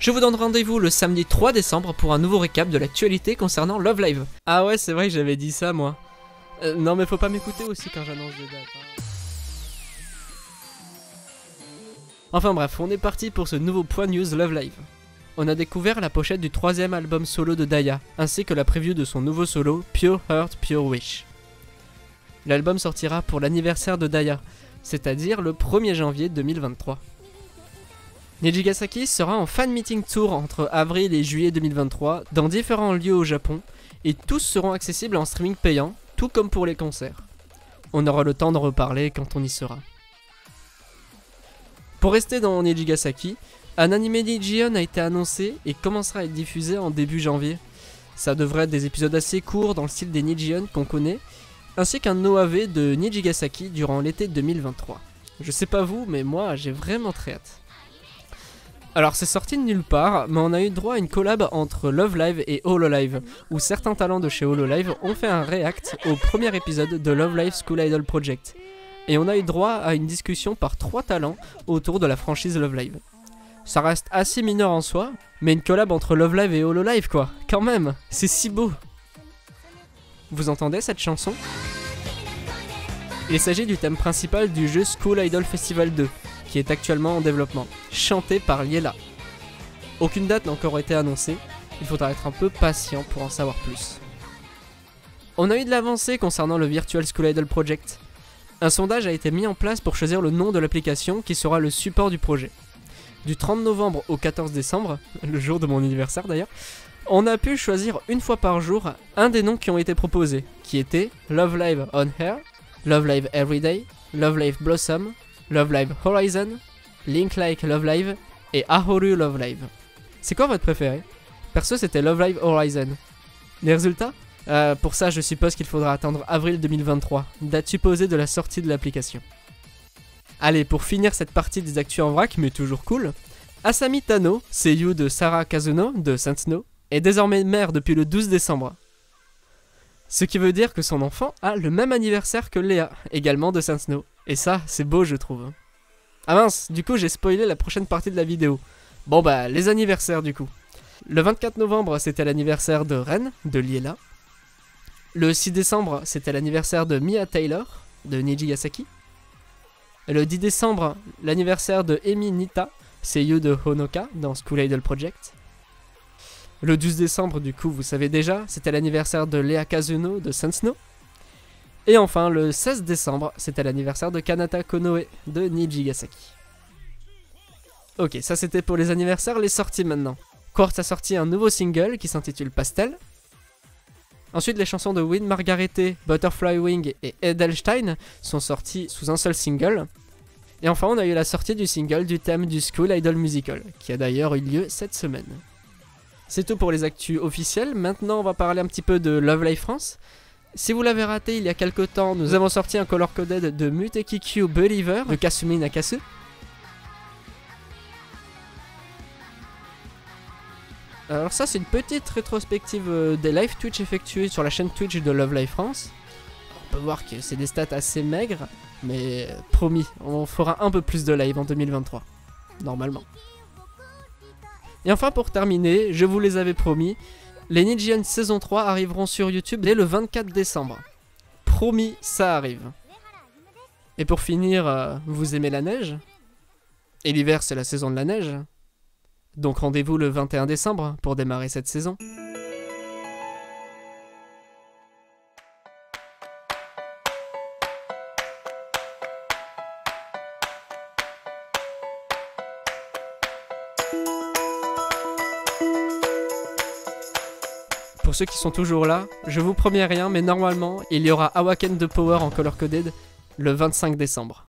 Je vous donne rendez-vous le samedi 3 décembre pour un nouveau récap de l'actualité concernant Love Live. Ah ouais, c'est vrai que j'avais dit ça moi. Non mais faut pas m'écouter aussi quand j'annonce des dates. Hein. Enfin bref, on est parti pour ce nouveau point news Love Live. On a découvert la pochette du 3ème album solo de Daya, ainsi que la preview de son nouveau solo, Pure Heart, Pure Wish. L'album sortira pour l'anniversaire de Daya, c'est-à-dire le 1er janvier 2023. Nijigasaki sera en fan meeting tour entre avril et juillet 2023 dans différents lieux au Japon, et tous seront accessibles en streaming payant, tout comme pour les concerts. On aura le temps d'en reparler quand on y sera. Pour rester dans Nijigasaki, un anime Nijion a été annoncé et commencera à être diffusé en début janvier. Ça devrait être des épisodes assez courts dans le style des Nijion qu'on connaît, ainsi qu'un OAV de Nijigasaki durant l'été 2023. Je sais pas vous, mais moi j'ai vraiment très hâte. Alors c'est sorti de nulle part, mais on a eu droit à une collab entre Love Live et Hololive, où certains talents de chez Hololive ont fait un react au premier épisode de Love Live School Idol Project. Et on a eu droit à une discussion par 3 talents autour de la franchise Love Live. Ça reste assez mineur en soi, mais une collab entre Love Live et Hololive quoi, quand même, c'est si beau. Vous entendez cette chanson ? Il s'agit du thème principal du jeu School Idol Festival 2, qui est actuellement en développement, chanté par Liela. Aucune date n'a encore été annoncée, il faudra être un peu patient pour en savoir plus. On a eu de l'avancée concernant le Virtual School Idol Project. Un sondage a été mis en place pour choisir le nom de l'application qui sera le support du projet. Du 30 novembre au 14 décembre, le jour de mon anniversaire d'ailleurs, on a pu choisir une fois par jour un des noms qui ont été proposés, qui était Love Live On Air, Love Live Everyday, Love Live Blossom, Love Live Horizon, Link Like Love Live et Ahoru Love Live. C'est quoi votre préféré? Perso c'était Love Live Horizon. Les résultats? Pour ça je suppose qu'il faudra attendre avril 2023, date supposée de la sortie de l'application. Allez, pour finir cette partie des actus en vrac, mais toujours cool, Asami Tano, seiyuu de Sara Kazuno de Saint Snow, est désormais mère depuis le 12 décembre. Ce qui veut dire que son enfant a le même anniversaire que Léa, également de Saint Snow. Et ça, c'est beau je trouve. Ah mince, du coup j'ai spoilé la prochaine partie de la vidéo. Bon bah, les anniversaires du coup. Le 24 novembre, c'était l'anniversaire de Ren, de Liela. Le 6 décembre, c'était l'anniversaire de Mia Taylor, de Nijigasaki. Le 10 décembre, l'anniversaire de Emi Nita, seiyuu de Honoka, dans School Idol Project. Le 12 décembre, du coup, vous savez déjà, c'était l'anniversaire de Léa Kazuno, de Saint Snow. Et enfin, le 16 décembre, c'était l'anniversaire de Kanata Konoe, de Nijigasaki. Ok, ça c'était pour les anniversaires, les sorties maintenant. Quartz a sorti un nouveau single qui s'intitule Pastel. Ensuite, les chansons de Win Margarete, Butterfly Wing et Edelstein sont sorties sous un seul single. Et enfin, on a eu la sortie du single du thème du School Idol Musical, qui a d'ailleurs eu lieu cette semaine. C'est tout pour les actus officielles, maintenant on va parler un petit peu de Love Live France. Si vous l'avez raté il y a quelques temps, nous avons sorti un color coded de Mutekikyu Believer de Kasumi Nakasu. Alors ça c'est une petite rétrospective des live Twitch effectués sur la chaîne Twitch de Love Live France. On peut voir que c'est des stats assez maigres, mais promis, on fera un peu plus de live en 2023, normalement. Et enfin pour terminer, je vous les avais promis, les Nijion saison 3 arriveront sur YouTube dès le 24 décembre. Promis, ça arrive. Et pour finir, vous aimez la neige? Et l'hiver c'est la saison de la neige. Donc rendez-vous le 21 décembre pour démarrer cette saison. Pour ceux qui sont toujours là, je vous promets rien, mais normalement, il y aura Awaken de Power en color coded le 25 décembre.